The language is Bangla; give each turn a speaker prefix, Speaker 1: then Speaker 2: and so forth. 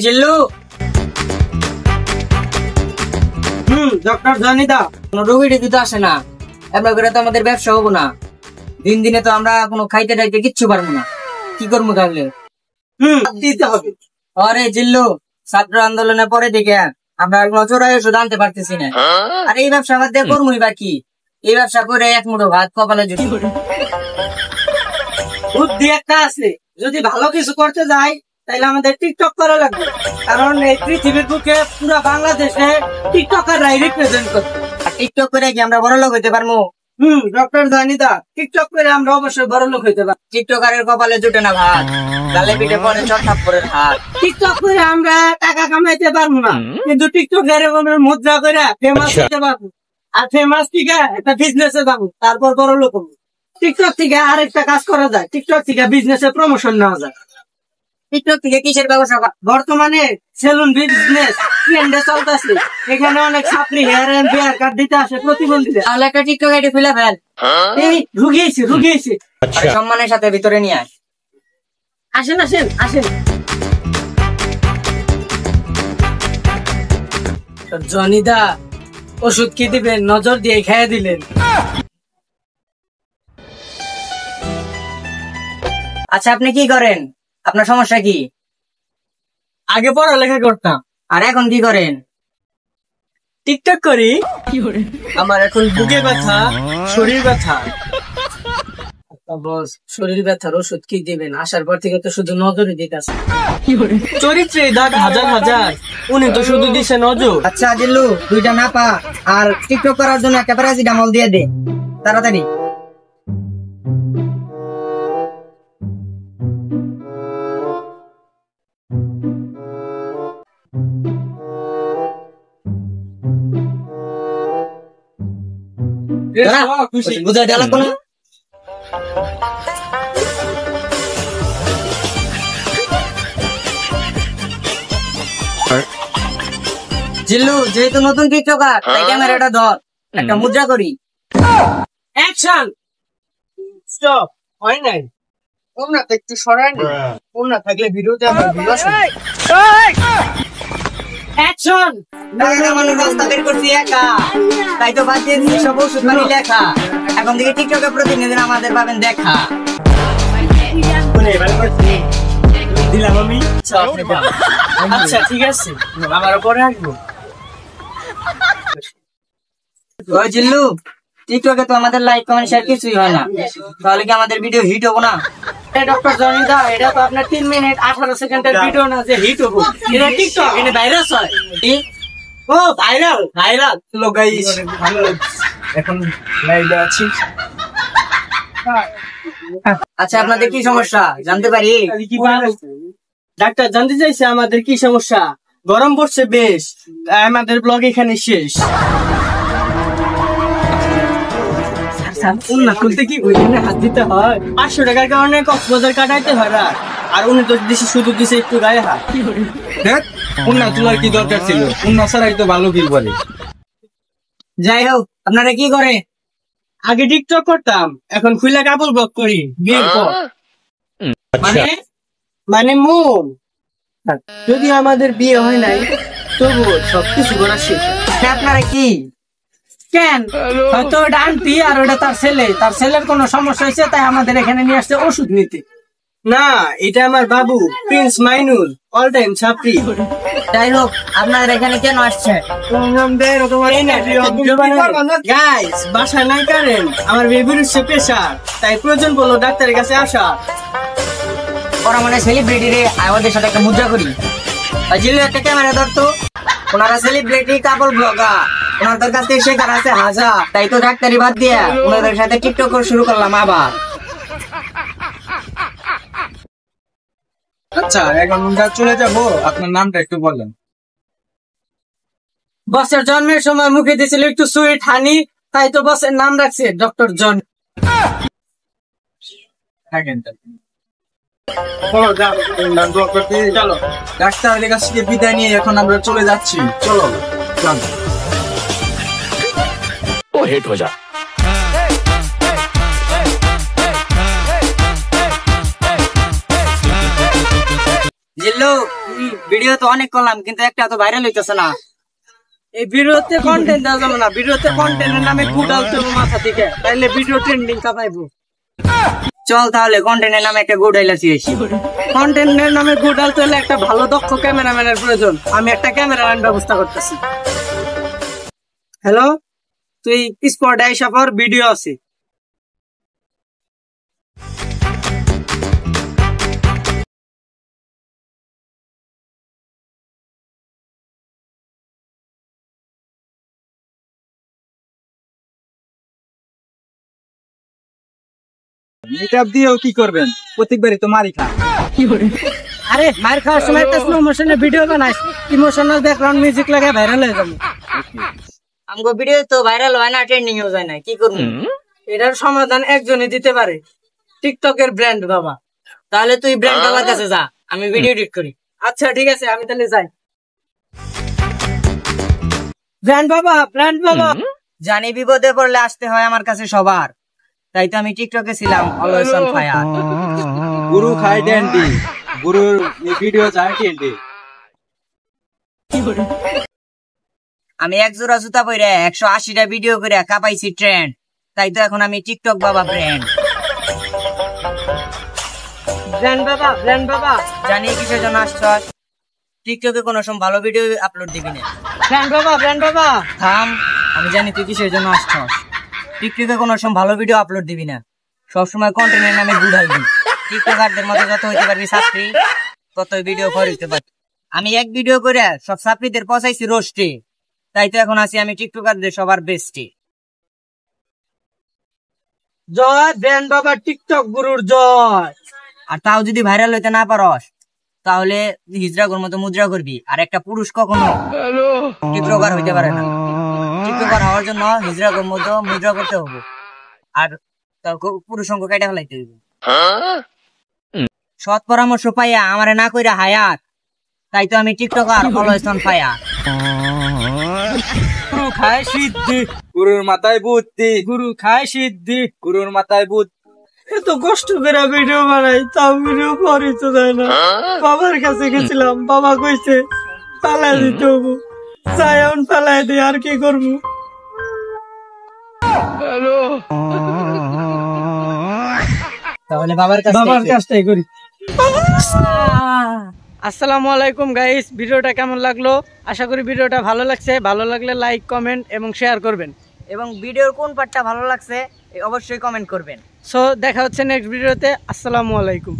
Speaker 1: জিল্লু ডক্টর জানিদা রোগী তো আসে না, এমন করে তো আমাদের ব্যবসা হবো না। দিন দিনে তো আমরা কোনো খাইতে টাইতে কিচ্ছু পারবো না। কি করবো তাহলে? দিতে হবে। আরে জিল্লু, ছাত্র আন্দোলনের পরে দেখে আমরা চোরাই ওষুধ আনতে পারতেছি না। আর এই ব্যবসা আমাদের করবোই বা কি? এই ব্যবসা করে এক মুঠো ভাত কপালে জুটি। বুদ্ধি একটা আছে, যদি ভালো কিছু করতে যাই তাহলে আমাদের টিকটক করা লাগবে। কারণ এই পৃথিবীর বুকে পুরো বাংলাদেশে টিকটকাররাই রিপ্রেজেন্ট করে। আর টিকটক করে কি আমরা বড় লোক হইতে পারবো? ডক্টর জানিদা, টিকটক করে আমরা অবশ্যই বড় লোক হইতে পারবো। টিকটকারের কপালে জুটে না ভাত, গালে পিঠে পরে চট্টাপ করে হাত। টিকটক করে আমরা টাকা কামাইতে পারবো না, কিন্তু টিকটকের মুদ্রা করে ফেমাস হতে পারবো। আর ফেমাস থেকে একটা বিজনেসে যাবো, তারপর বড় লোক হবো। টিকটক থেকে আরেকটা কাজ করা যায়, টিকটক থেকে বিজনেসের প্রমোশন নেওয়া যায়। টিকটক থেকে কিসের ব্যবসা? বর্তমানে সেলুন বিজনেস ট্রেন্ডে চলতেছে। এখানে অনেক ছাত্রী হেয়ার এন্ড বিয়ার কাট দিতে আসে প্রতিবন্ধীদের। তাহলে একটা টিকটক আইডি খুলে ফেল। এই রুগিয়েছি। সম্মানের সাথে ভিতরে নিয়ে আয়। আসেন। জনিদা, ওষুধ কি দিবেন? নজর দিয়ে খেয়ে দিলেন। আচ্ছা, আপনি কি করেন? আপনার সমস্যা কি? আগে পড়ালেখা করতাম, আর এখন কি করেন? টিকটক করি। আমার এখন বুকে ব্যথা, শরীর ব্যথা। শরীর ব্যথার ওষুধ কি দিবেন? আসার পর থেকে তো শুধু নজরই দিতেছে। চরিত্রে দাগ হাজার, উনি তো শুধু দিছে নজর। আচ্ছা জিল্লু, 2টা নাপা আর টিকটক করার জন্য একটা প্যারাসিটামল দিয়ে দে তাড়াতাড়ি। বুঝাই দেওয়া লাগবে না? জিল্লু, যেহেতু নতুন টিকটকার, তাই ক্যামেরাটা ধর, একটা মুদ্রা করি। অ্যাকশন। স্টপ। হয় নাই, ওনাটা একটু সরাই না। ওনা থাকলে ভিডিওতে আমার ভিডিও আসে। অ্যাকশন। মানুষ রাস্তা বের করছি একা, তাই তো বাদ দিয়েছি সব ওষুধ পানি লেখা। এখন থেকে টিকটকে প্রতিদিন আমাদের পাবেন দেখা। দিলাম আমি। আচ্ছা ঠিক আছে, আমার পরে আসবো। জিল্লু, টিকটকে তো আমাদের লাইক কমেন্ট শেয়ার কিছুই হয় না, তাহলে কি আমাদের ভিডিও হিট হবো না? ডক্টর জনিদা, এটা তো আপনার 3 মিনিট 18 সেকেন্ডের ভিডিও না যে হিট হবো। এটা টিকটক, এটা ভাইরাস হয়। ও ভাইরাল লোক গাইস। এখন লাইভে আছি। আচ্ছা, আপনাদের কি সমস্যা জানতে পারি? ডাক্তার জানতে চাইছে আমাদের কি সমস্যা। গরম পড়ছে বেশ, আমাদের ব্লগ এখানে শেষ। খুলতে কি ওইখানে হাত দিতে হয়? 500 টাকার কারণে কক্সবাজার কাটাইতে হয় না। আর উনি তো দিছে শুধু দিছে একটু গায়ে হাত।
Speaker 2: উন্না তোলার কি দরকার ছিল? উন্না ছাড়াই তো ভালো ফিল করে।
Speaker 1: যাই হোক, আপনারা কি করে? আগে টিকটক করতাম, এখন খুলে কাপড় ব্লগ করি বিয়ের পর। মানে মন, যদি আমাদের বিয়ে হয় নাই তবুও সবকিছু করা শেষ। আপনারা কি কেন? হয়তো ওটা আন্টি আর ওটা তার ছেলের কোনো সমস্যা হয়েছে, তাই আমাদের এখানে নিয়ে আসছে ওষুধ নিতে। না, এটা আমার বাবু প্রিন্স মাইনুল, অল টাইম ছাত্রী। যাই হোক, আপনাদের এখানে কেন আসছে? গাইস, বাসায় নাই কারেন্ট, আমার বেবির হচ্ছে প্রেশার, তাই প্রয়োজন বললো ডাক্তারের কাছে আসা। ওরা মানে সেলিব্রিটি রে, আমাদের সাথে একটা মুদ্রা করি। জিল্লু, একটা ক্যামেরা ধরতো। ওনারা সেলিব্রিটি কাপড় ব্লগার, ওনাদের কাছ থেকে শেখার আছে হাজার, তাই তো ডাক্তারি বাদ দিয়ে ওনাদের সাথে টিকটক শুরু করলাম আবার।
Speaker 2: আচ্ছা, এখন আমরা চলে যাব, আপনার নামটা একটু বলেন।
Speaker 1: বসের জন্মের সময় মুখে দিয়েছিল একটু সুইট হানি, তাই তো বসের নাম রাখছে ডক্টর জন।
Speaker 2: চলো, ডাক্তারের কাছ থেকে বিদায় নিয়ে এখন আমরা চলে যাচ্ছি। চলো
Speaker 3: हिट हो जा।
Speaker 1: জিল্লু ভিডিও তো অনেক করলাম কিন্তু একটা তো ভাইরাল হইতেছে না। এই ভিডিওতে কন্টেন্ট দেওয়া যাবে না, ভিডিওতে কন্টেন্টের নামে গুডাল তো মাথা থেকে, তাইলে ভিডিও ট্রেন্ডিং কাপাইবো। চল তাহলে কন্টেন্টের নামে একটা গুড আইলাছি। কন্টেন্টের নামে গুডাল তো হলে একটা ভালো দক্ষ ক্যামেরাম্যানের প্রয়োজন। আমি একটা ক্যামেরাম্যান ব্যবস্থা করতেছি। হ্যালো, তুই স্পটে আইসা পর, ভিডিও আছে।
Speaker 2: মেকআপ দিয়েও কি করবেন? প্রত্যেকবারই তো মারি খা।
Speaker 1: আরে মার খাওয়ার সময় একটা স্লো মোশনে ভিডিও বানাইস, ইমোশনাল ব্যাকগ্রাউন্ড মিউজিক লাগায় ভাইরাল হয়ে যাবে। আমগো ভিডিও তো ভাইরাল হয় না, ট্রেন্ডিং এও যায় না, কি করব? এটার সমাধান একজনই দিতে পারে, টিকটকের ব্র্যান্ড বাবা। তাহলে তুই ব্র্যান্ড বাবার কাছে যা, আমি ভিডিও এডিট করি। আচ্ছা ঠিক আছে, আমি তাহলে যাই। ব্র্যান্ড বাবা, ব্র্যান্ড বাবা। জানি বিপদে পড়লে আসতে হয় আমার কাছে সবার, তাই তো আমি টিকটকে ছিলাম অলওয়েজ অন ফায়ার।
Speaker 2: গুরু খায় টেন্ডি, গুরুর ভিডিও যায় টেন্ডি।
Speaker 1: আমি এক জোড়া জুতা পরে 180টা ভিডিও করে কাপাইছি ট্রেন্ড, তাই তো এখন আমি টিকটক বাবা ব্র্যান্ড। ব্র্যান্ড বাবা, ব্র্যান্ড বাবা। জানি কিসের জন্য আসছস? টিকটকে কোনো সময় ভালো ভিডিও আপলোড দিবি না। ব্র্যান্ড বাবা, ব্র্যান্ড বাবা। থাম, আমি জানি তুই কিসের জন্য আসছস। টিকটকে কোনো সময় ভালো ভিডিও আপলোড দিবি না, সবসময় কন্টেন্টের নামে গুড়াইবি। টিকটকারদের মতো যত হইতে পারবি ছাত্রী, ততই ভিডিও করতে পারবি। আমি এক ভিডিও করে সব ছাত্রীদের পচাইছি রোস্টে, তাই তো এখন আছি আমি টিকটকারদের সবার বেস্টে। জয় ব্র্যান্ড বাবা, টিকটক গুরুর জয়। আর তাও যদি ভাইরাল হইতে না পারস, তাহলে হিজড়াগর মতো মুদ্রা করবি। আর একটা পুরুষ কখনো টিকটকার হইতে পারে না। টিকটকার হওয়ার জন্য হিজড়াগর মতো মুদ্রা করতে হবে, আর পুরুষ অঙ্গ কেটে ফেলাইতে হইবে। সৎ পরামর্শ পাইয়া আমারে না কইরা হায়াত, তাই তো আমি টিকটকার অলওয়েজ অন ফায়ার। গুরু খায় সিদ্ধি,
Speaker 2: গুরুর মাথায় বুদ্ধি,
Speaker 1: গুরু খায় সিদ্ধি।
Speaker 2: গুরুর মাথায় বুদ্ধি।
Speaker 1: এত কষ্ট করে ভিডিও বানাই, তাও ভিডিও করি তো দেয় না। বাবার কাছে গেছিলাম, বাবা কইছে পালাই দিতে হবো, চাই এখন পালাই দিই, আর কি করবো? তাহলে বাবার কাছটাই করি। আসসালামু আলাইকুম গাইস, ভিডিওটা কেমন লাগলো? আশা করি ভিডিওটা ভালো লাগছে। ভালো লাগলে লাইক, কমেন্ট এবং শেয়ার করবেন, এবং ভিডিওর কোন পার্টটা ভালো লাগছে অবশ্যই কমেন্ট করবেন। সো দেখা হচ্ছে নেক্সট ভিডিওতে। আসসালামু আলাইকুম।